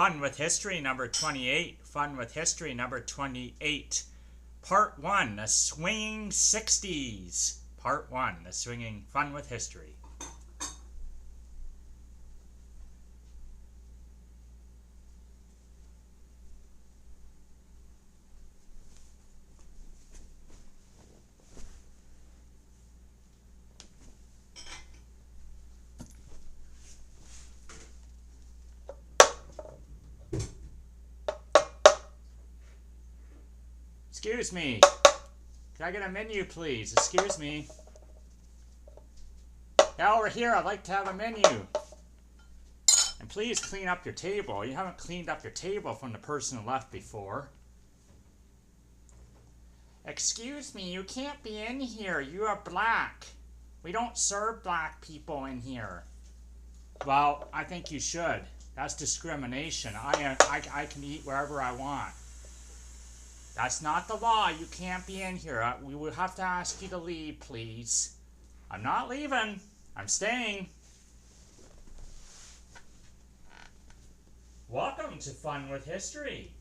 Fun with History number 28. Fun with History number 28. Part 1, The Swinging Sixties. Part 1, The Swinging Fun with History. Excuse me. Can I get a menu, please? Excuse me. Yeah, over here, I'd like to have a menu. And please clean up your table. You haven't cleaned up your table from the person who left before. Excuse me, you can't be in here. You are black. We don't serve black people in here. Well, I think you should. That's discrimination. I can eat wherever I want. That's not the law. You can't be in here. We will have to ask you to leave, please. I'm not leaving. I'm staying. Welcome to Fun with History.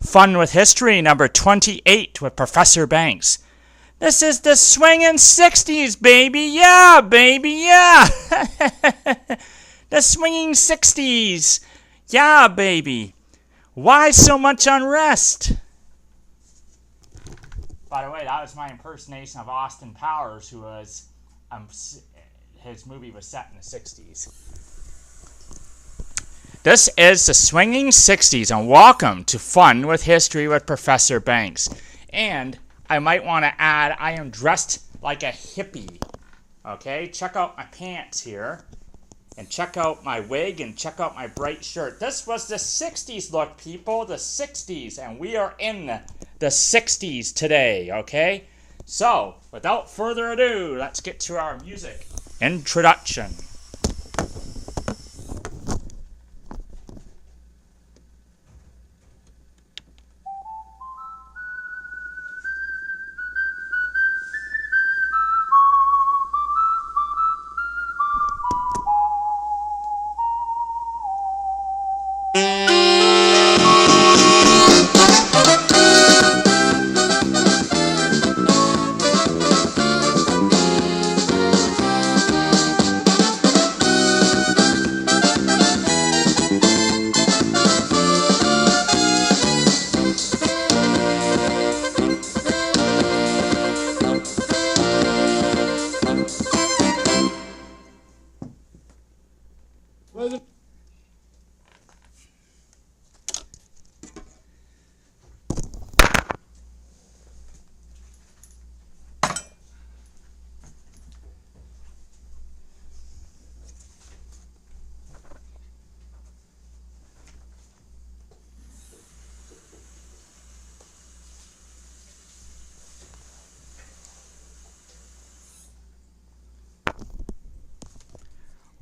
Fun with History number 28 with Professor Banks. This is the swinging 60s, baby. Yeah, baby, yeah. The swinging 60s. Yeah, baby. Why so much unrest? By the way, that was my impersonation of Austin Powers, who was, his movie was set in the 60s. This is the swinging 60s, and welcome to Fun with History with Professor Banks. And I might want to add, I am dressed like a hippie. Okay, check out my pants here. And check out my wig and check out my bright shirt. This was the 60s look, people. The 60s. And we are in the 60s today, okay? So, without further ado, let's get to our music introduction.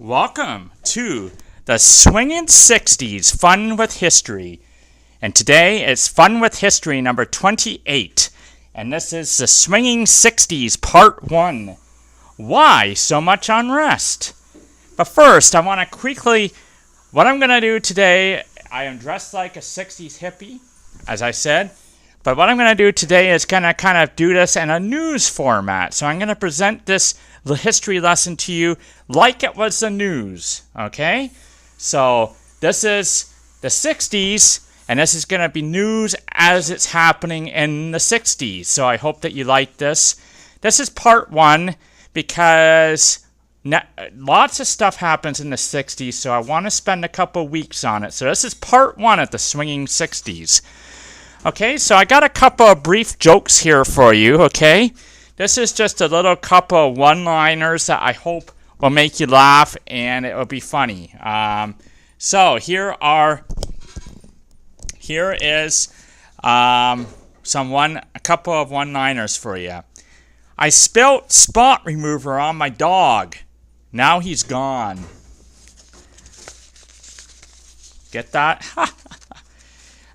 Welcome to the Swinging 60s Fun with History. And today it's Fun with History number 28. And this is the Swinging 60s Part 1. Why so much unrest? But first, I want to quickly, what I'm going to do today, I am dressed like a 60s hippie, as I said. But what I'm going to do today is going to kind of do this in a news format. So I'm going to present this history lesson to you like it was the news, okay? So this is the 60s, and this is going to be news as it's happening in the 60s. So I hope that you like this. This is part 1 because lots of stuff happens in the 60s, so I want to spend a couple weeks on it. So this is part 1 of the Swinging 60s. Okay, so I got a couple of brief jokes here for you, okay? This is just a little couple of one-liners that I hope will make you laugh and it will be funny. So here is a couple of one-liners for you. I spilt spot remover on my dog. Now he's gone. Get that?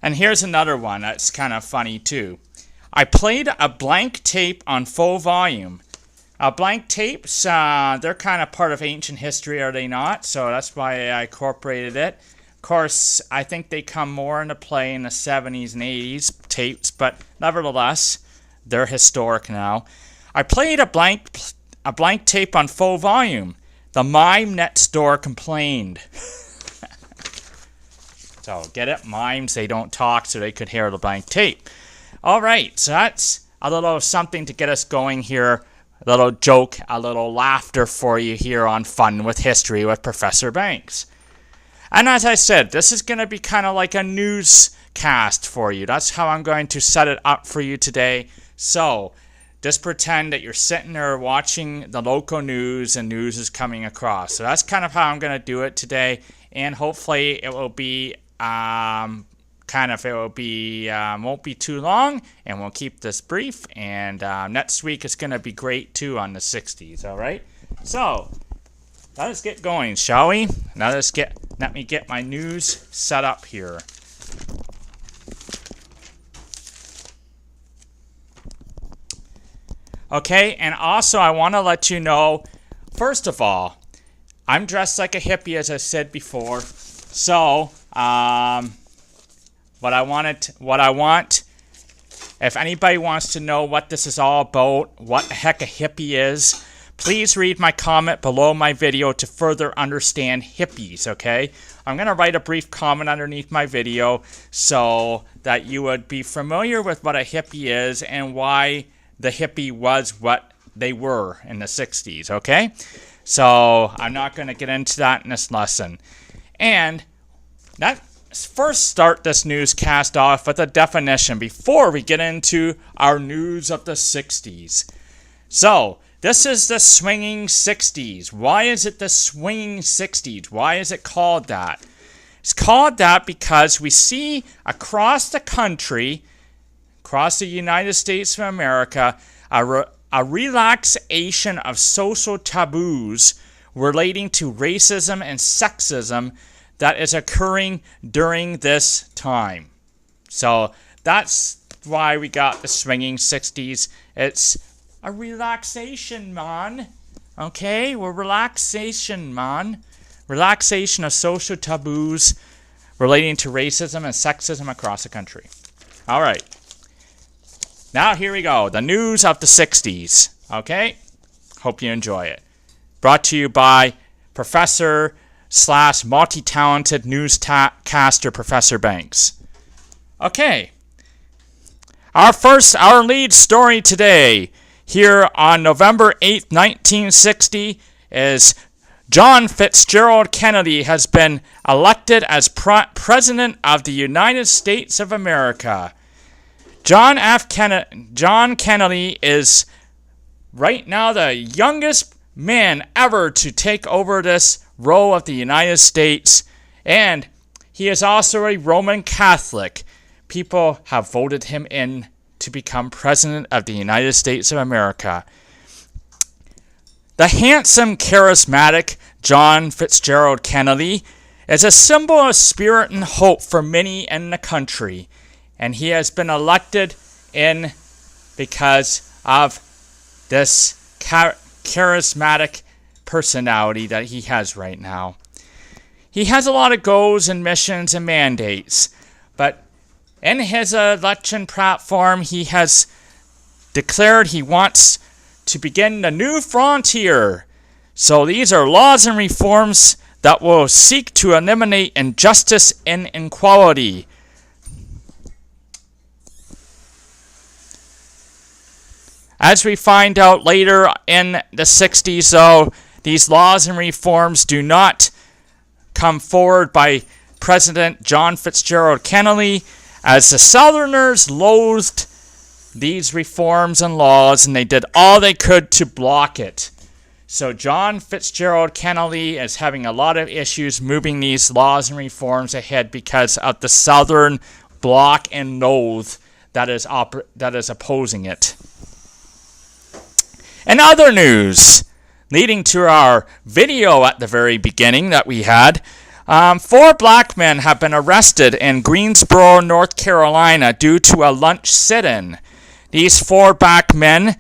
And here's another one that's kind of funny too. I played a blank tape on full volume. Blank tapes, they're kind of part of ancient history, are they not? So that's why I incorporated it. Of course, I think they come more into play in the 70s and 80s tapes, but nevertheless, they're historic now. I played a blank tape on full volume. The mime next door complained. So, get it? Mimes, they don't talk, so they could hear the blank tape. All right, so that's a little something to get us going here. A little joke, a little laughter for you here on Fun with History with Professor Banks. And as I said, this is going to be kind of like a newscast for you. That's how I'm going to set it up for you today. So, just pretend that you're sitting there watching the local news and news is coming across. So that's kind of how I'm going to do it today. And hopefully it will be won't be too long, and we'll keep this brief, and next week is going to be great too on the 60s. All right, so let us get going, shall we? Let me get my news set up here. Okay, and also I want to let you know, first of all, I'm dressed like a hippie, as I said before. So, what I want, if anybody wants to know what this is all about, what the heck a hippie is, please read my comment below my video to further understand hippies, okay? I'm going to write a brief comment underneath my video so that you would be familiar with what a hippie is and why the hippie was what they were in the 60s, okay? So, I'm not going to get into that in this lesson. And let's first start this newscast off with a definition before we get into our news of the 60s. So, this is the swinging 60s. Why is it the swinging 60s? Why is it called that? It's called that because we see across the country, across the United States of America, a relaxation of social taboos relating to racism and sexism that is occurring during this time. So that's why we got the swinging 60s. It's a relaxation, man. Okay? We're relaxation, man. Relaxation of social taboos relating to racism and sexism across the country. All right. Now here we go. The news of the 60s. Okay? Hope you enjoy it. Brought to you by Professor / multi-talented newscaster Professor Banks. Okay. Our lead story today, here on November 8th, 1960, is John Fitzgerald Kennedy has been elected as President of the United States of America. John Kennedy is right now the youngest man ever to take over this role of the United States, and he is also a Roman Catholic. People have voted him in to become President of the United States of America. The handsome, charismatic John Fitzgerald Kennedy is a symbol of spirit and hope for many in the country, and he has been elected in because of this charismatic personality that he has right now. He has a lot of goals and missions and mandates, but in his election platform, he has declared he wants to begin the new frontier. So these are laws and reforms that will seek to eliminate injustice and inequality. As we find out later in the 60s, though, these laws and reforms do not come forward by President John Fitzgerald Kennedy, as the Southerners loathed these reforms and laws, and they did all they could to block it. So John Fitzgerald Kennedy is having a lot of issues moving these laws and reforms ahead because of the Southern block and loathe that is opposing it. In other news, leading to our video at the very beginning that we had, 4 black men have been arrested in Greensboro, North Carolina due to a lunch sit-in. These 4 black men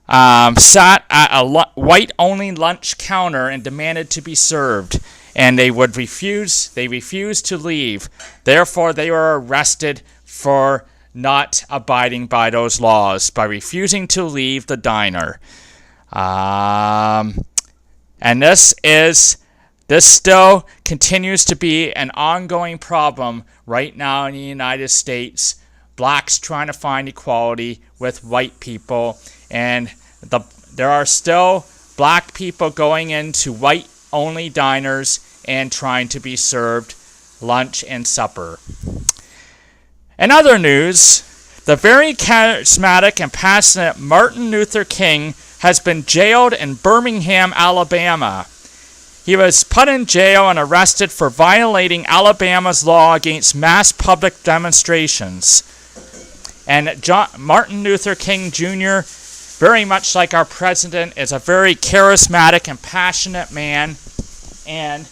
sat at a white-only lunch counter and demanded to be served, and they refused to leave. Therefore, they were arrested for not abiding by those laws, by refusing to leave the diner. And this still continues to be an ongoing problem right now in the United States. Blacks trying to find equality with white people, and there are still black people going into white-only diners and trying to be served lunch and supper. In other news, the very charismatic and passionate Martin Luther King has been jailed in Birmingham, Alabama. He was put in jail and arrested for violating Alabama's law against mass public demonstrations. And Martin Luther King Jr., very much like our president, is a very charismatic and passionate man. And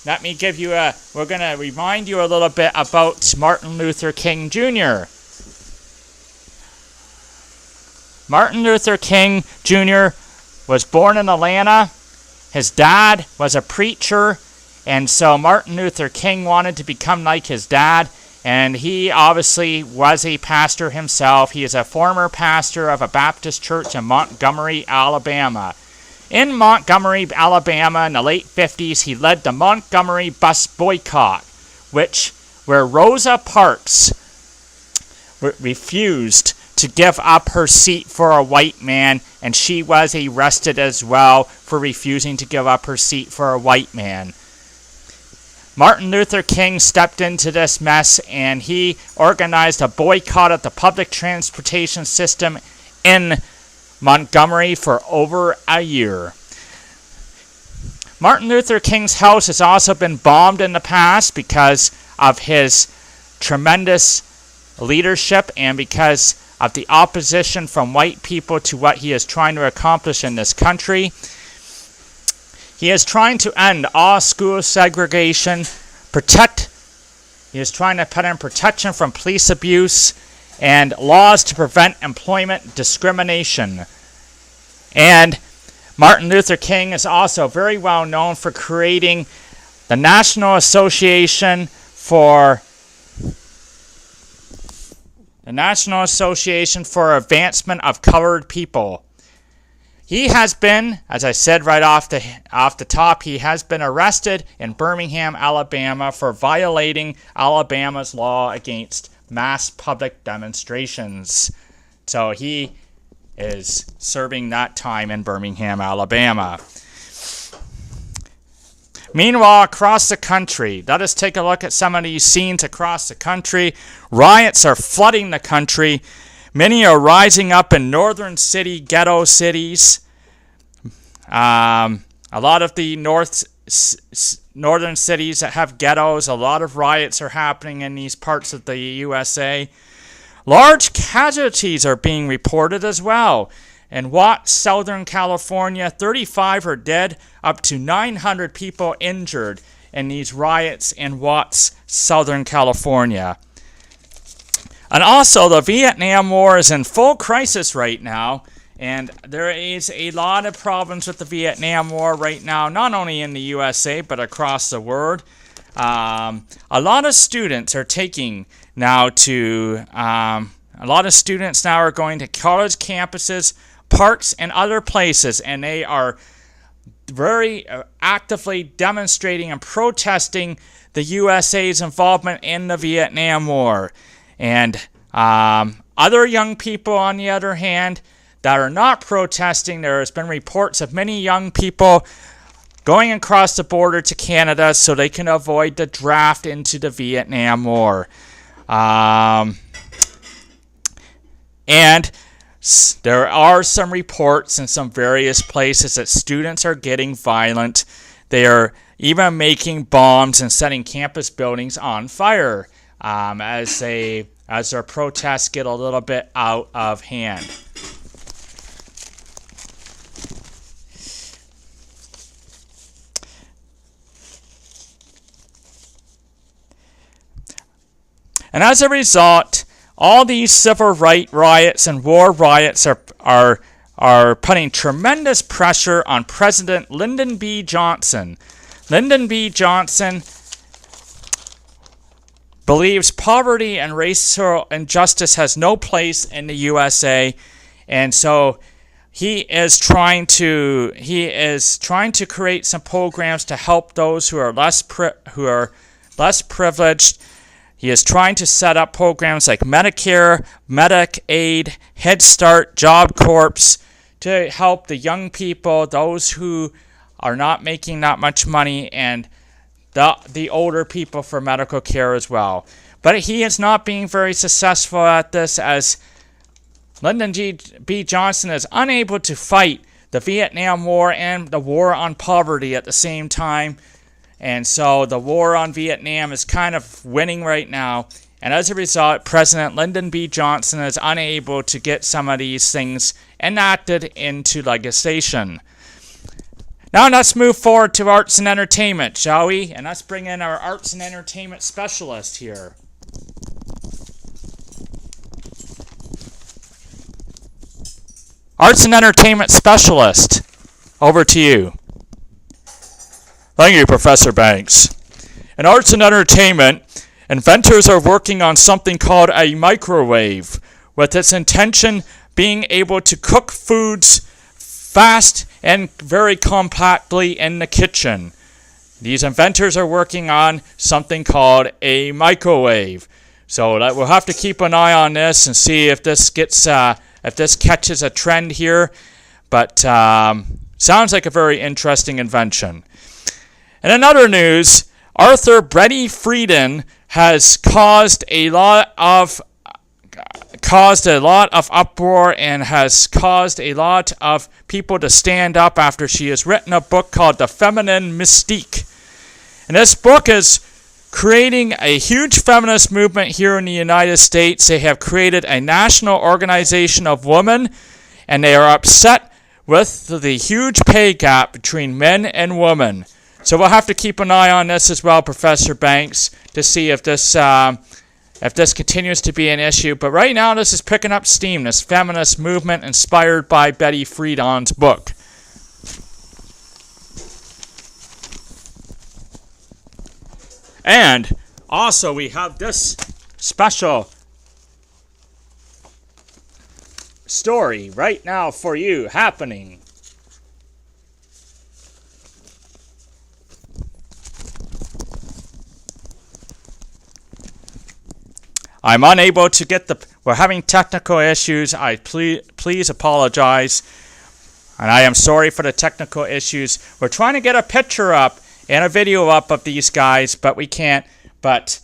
let me we're going to remind you a little bit about Martin Luther King Jr. Martin Luther King Jr. was born in Atlanta. His dad was a preacher, and so Martin Luther King wanted to become like his dad, and he obviously was a pastor himself. He is a former pastor of a Baptist church in Montgomery, Alabama. In Montgomery, Alabama, in the late 50s, he led the Montgomery bus boycott, where Rosa Parks refused to give up her seat for a white man, and she was arrested as well for refusing to give up her seat for a white man. Martin Luther King stepped into this mess, and he organized a boycott of the public transportation system in Montgomery for over a year. Martin Luther King's house has also been bombed in the past because of his tremendous leadership and because of the opposition from white people to what he is trying to accomplish in this country. He is trying to end all school segregation, he is trying to put in protection from police abuse and laws to prevent employment discrimination. And Martin Luther King is also very well known for creating the National Association for Advancement of Colored People. He has been, as I said right off the top, he has been arrested in Birmingham, Alabama for violating Alabama's law against mass public demonstrations. So he is serving that time in Birmingham, Alabama. Meanwhile, across the country, let us take a look at some of these scenes across the country. Riots are flooding the country. Many are rising up in northern ghetto cities. A lot of the northern cities that have ghettos, a lot of riots are happening in these parts of the USA. Large casualties are being reported as well. In Watts, Southern California, 35 are dead, up to 900 people injured in these riots in Watts, Southern California. And also, the Vietnam War is in full crisis right now, and there is a lot of problems with the Vietnam War right now, not only in the USA, but across the world. A lot of students are going to college campuses, parks, and other places, and they are very actively demonstrating and protesting the USA's involvement in the Vietnam War. And other young people, on the other hand, that are not protesting, there has been reports of many young people going across the border to Canada so they can avoid the draft into the Vietnam War. And there are some reports in some various places that students are getting violent. They are even making bombs and setting campus buildings on fire as their protests get a little bit out of hand. And as a result, all these civil rights riots and war riots are are putting tremendous pressure on President Lyndon B. Johnson. Lyndon B. Johnson believes poverty and racial injustice has no place in the USA, and so he is trying to create some programs to help those who are less privileged. He is trying to set up programs like Medicare, Medicaid, Head Start, Job Corps to help the young people, those who are not making that much money, and the older people for medical care as well. But he is not being very successful at this, as Lyndon B. Johnson is unable to fight the Vietnam War and the war on poverty at the same time. And so the war on Vietnam is kind of winning right now. And as a result, President Lyndon B. Johnson is unable to get some of these things enacted into legislation. Now let's move forward to arts and entertainment, shall we? And let's bring in our arts and entertainment specialist here. Arts and entertainment specialist, over to you. Thank you, Professor Banks. In arts and entertainment, inventors are working on something called a microwave, with its intention being able to cook foods fast and very compactly in the kitchen. These inventors are working on something called a microwave. So we'll have to keep an eye on this and see if this catches a trend here. But sounds like a very interesting invention. And in other news, Arthur Brady Frieden has caused a lot of uproar and has caused a lot of people to stand up after she has written a book called The Feminine Mystique. And this book is creating a huge feminist movement here in the United States. They have created a national organization of women, and they are upset with the huge pay gap between men and women. So we'll have to keep an eye on this as well, Professor Banks, to see if this continues to be an issue. But right now, this is picking up steam, this feminist movement inspired by Betty Friedan's book. And also, we have this special story right now for you happening. I'm unable to get we're having technical issues. I please apologize. And I am sorry for the technical issues. We're trying to get a picture up and a video up of these guys, but we can't. But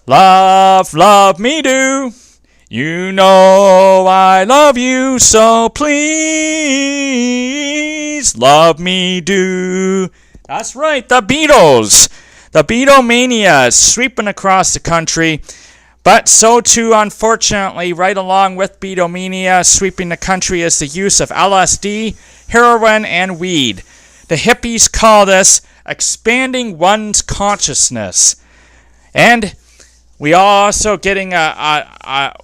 love me do. You know I love you, so please love me do. That's right, the Beatles. The Beatlemania is sweeping across the country. But so too, unfortunately, right along with Beatlemania sweeping the country is the use of LSD, heroin, and weed. The hippies call this expanding one's consciousness. And we are also getting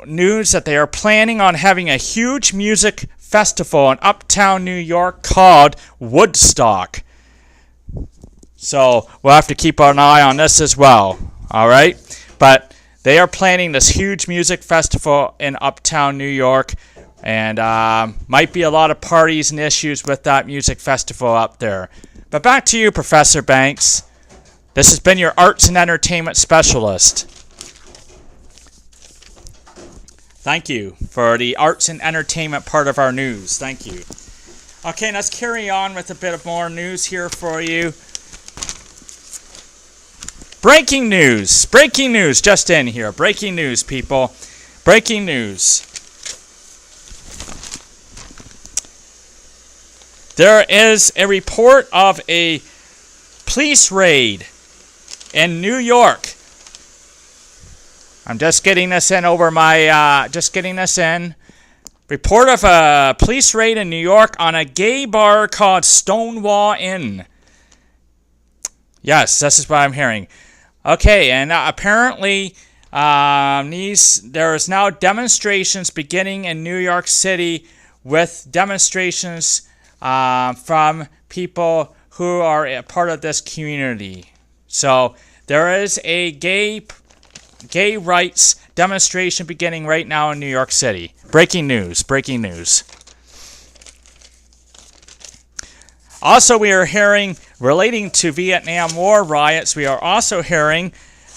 news that they are planning on having a huge music festival in uptown New York called Woodstock. So we'll have to keep an eye on this as well. All right? But they are planning this huge music festival in uptown New York, and might be a lot of parties and issues with that music festival up there. But back to you, Professor Banks. This has been your arts and entertainment specialist. Thank you for the arts and entertainment part of our news. Thank you. Okay, let's carry on with a bit of more news here for you. Breaking news just in here. Breaking news, people. Breaking news. There is a report of a police raid in New York. I'm just getting this in over my, Report of a police raid in New York on a gay bar called Stonewall Inn. Yes, this is what I'm hearing. Okay, and apparently there is now demonstrations beginning in New York City with demonstrations from people who are a part of this community. So there is a gay rights demonstration beginning right now in New York City. Breaking news. Also, we are hearing, relating to Vietnam War riots, we are also hearing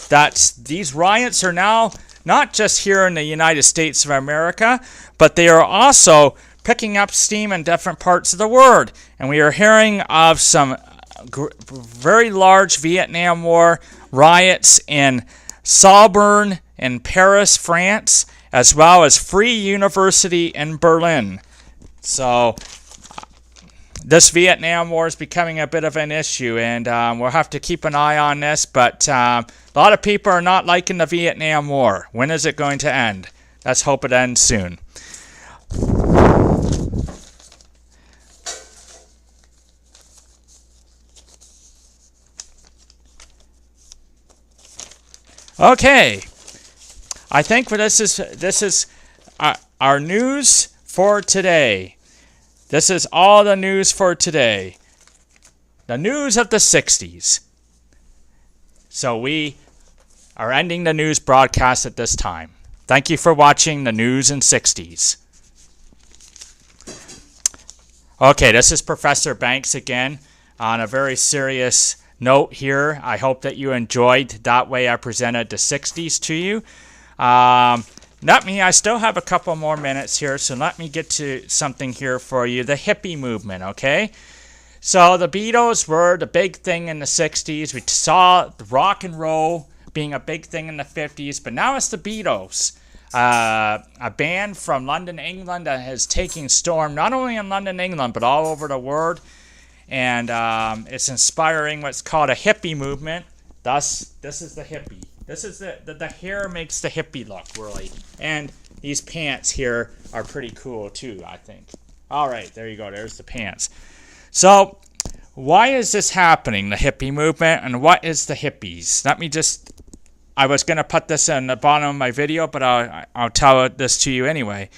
that these riots are now not just here in the United States of America, but they are also picking up steam in different parts of the world. And we are hearing of some very large Vietnam War riots in Sorbonne in Paris, France, as well as Free University in Berlin. So this Vietnam War is becoming a bit of an issue, and we'll have to keep an eye on this, but a lot of people are not liking the Vietnam War. When is it going to end? Let's hope it ends soon. Okay, I think this is our news for today. This is all the news for today. The news of the 60s. So we are ending the news broadcast at this time. Thank you for watching the news in 60s. Okay, this is Professor Banks again on a very serious note here. I hope that you enjoyed that way I presented the 60s to you. I still have a couple more minutes here, so let me get to something here for you. The hippie movement, okay? So the Beatles were the big thing in the 60s. We saw the rock and roll being a big thing in the 50s, but now it's the Beatles. A band from London, England that is taking storm, not only in London, England, but all over the world. And it's inspiring what's called a hippie movement. Thus, this is the hippie. This is the hair makes the hippie look, really. And these pants here are pretty cool too, I think. All right, there you go. There's the pants. So, why is this happening, the hippie movement, and what is the hippies? I was going to put this in the bottom of my video, but I'll tell this to you anyway.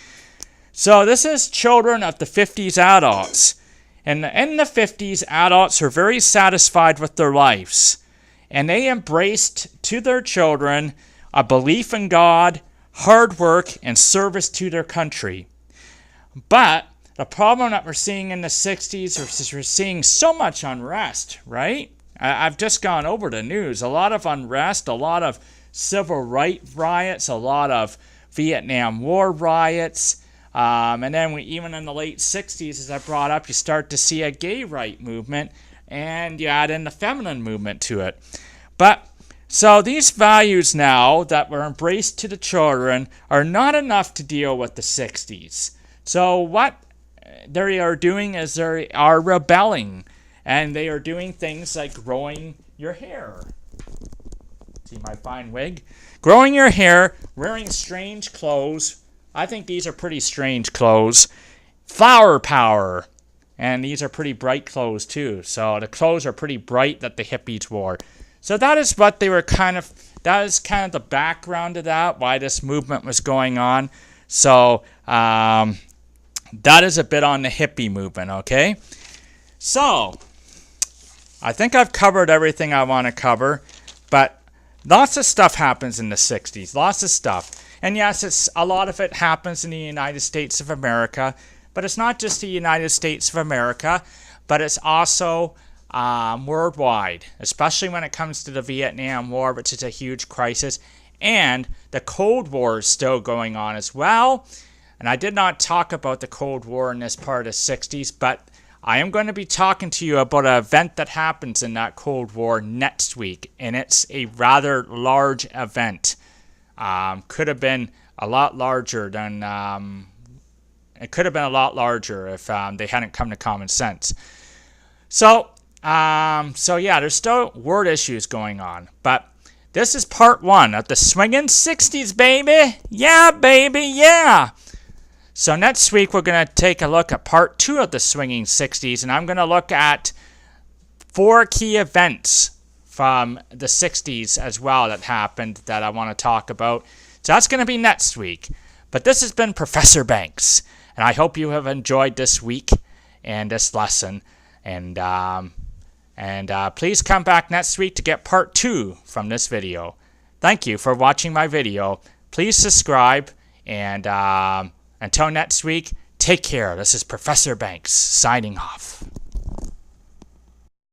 So, this is children of the 50s adults. And in the 50s, adults are very satisfied with their lives. And they embraced to their children a belief in God, hard work, and service to their country. But the problem that we're seeing in the 60s is we're seeing so much unrest, right? I've just gone over the news. A lot of unrest, a lot of civil rights riots, a lot of Vietnam War riots. And then even in the late 60s, as I brought up, you start to see a gay right movement, and you add in the feminine movement to it. But so these values now that were embraced to the children are not enough to deal with the 60s. So what they are doing is they are rebelling, and they are doing things like growing your hair. See my fine wig? Growing your hair, wearing strange clothes. I think these are pretty strange clothes. Flower power. And these are pretty bright clothes too. So the clothes are pretty bright that the hippies wore. So that is what they were that is kind of the background of that, why this movement was going on. So that is a bit on the hippie movement, okay? So I think I've covered everything I want to cover, but lots of stuff happens in the 60s, lots of stuff. And yes, a lot of it happens in the United States of America, but it's not just the United States of America, but it's also worldwide, especially when it comes to the Vietnam War, which is a huge crisis, and the Cold War is still going on as well. And I did not talk about the Cold War in this part of the 60s, but I am going to be talking to you about an event that happens in that Cold War next week, and it's a rather large event. Could have been a lot larger than it could have been a lot larger if they hadn't come to common sense. So yeah, there's still word issues going on, but this is part one of the swinging 60s, baby. Yeah, baby, yeah. So next week we're going to take a look at part two of the swinging 60s, and I'm going to look at 4 key events from the 60s as well that happened that I want to talk about. So that's going to be next week. But this has been Professor Banks, And I hope you have enjoyed this week and this lesson. And please come back next week to get part 2 from this video. Thank you for watching my video. Please subscribe. And until next week, take care. This is Professor Banks signing off.